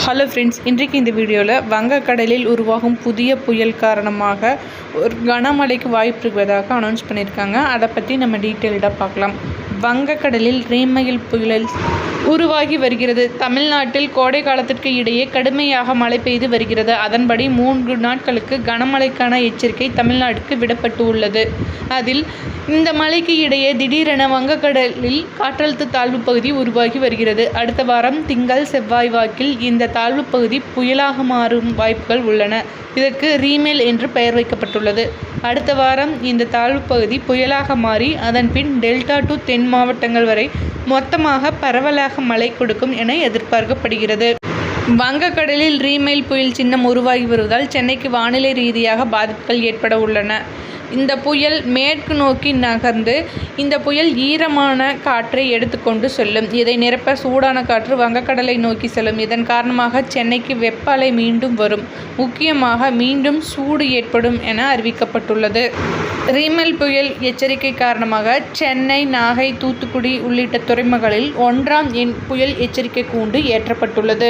Hello friends, இன்றைக்கு இந்த வீடியோவில் வங்கக்கடலில் உருவாகும் புதிய புயல் காரணமாக ஒரு கனமழைக்கு வாய்ப்பு இருப்பதாக அனௌன்ஸ் பண்ணியிருக்காங்க. அதை பற்றி நம்ம டீட்டெயில்டாக பார்க்கலாம். வங்கக்கடலில் ரீமைல் புயல் உருவாகி வருகிறது. தமிழ்நாட்டில் கோடை காலத்திற்கு இடையே கடுமையாக மழை பெய்து வருகிறது. அதன்படி 3 நாட்களுக்கு கனமழைக்கான எச்சரிக்கை தமிழ்நாட்டுக்கு விடப்பட்டு உள்ளது. அதில் இந்த மழைக்கு இடையே திடீரென வங்கக்கடலில் காற்றழுத்த தாழ்வு பகுதி உருவாகி வருகிறது. அடுத்த வாரம் திங்கள் செவ்வாய் வாக்கில் இந்த தாழ்வு பகுதி புயலாக மாறும் வாய்ப்புகள் உள்ளன. இதற்கு ரீமைல் என்று பெயர் வைக்கப்பட்டுள்ளது. அடுத்த வாரம் இந்த தாழ்வு பகுதி புயலாக மாறி அதன் பின் டெல்டா டு தென் மாவட்டங்கள் வரை மொத்தமாக பரவலாக மழை கொடுக்கும் என எதிர்பார்க்கப்படுகிறது. வங்கக்கடலில் ரீமைல் புயல் சின்னம் உருவாகி வருவதால் சென்னைக்கு வானிலை ரீதியாக பாதிப்புகள் ஏற்பட உள்ளன. இந்த புயல் மேற்கு நோக்கி நகர்ந்து இந்த புயல் ஈரமான காற்றை எடுத்துக்கொண்டு செல்லும். இதை நிரப்ப சூடான காற்று வங்கக்கடலை நோக்கி செல்லும். இதன் காரணமாக சென்னைக்கு வெப்ப அலை மீண்டும் வரும். முக்கியமாக மீண்டும் சூடு ஏற்படும் என அறிவிக்கப்பட்டுள்ளது. ரீமைல் புயல் எச்சரிக்கை காரணமாக சென்னை, நாகை, தூத்துக்குடி உள்ளிட்ட துறைமுகங்களில் 1ஆம் எண் புயல் எச்சரிக்கை கூண்டு ஏற்றப்பட்டுள்ளது.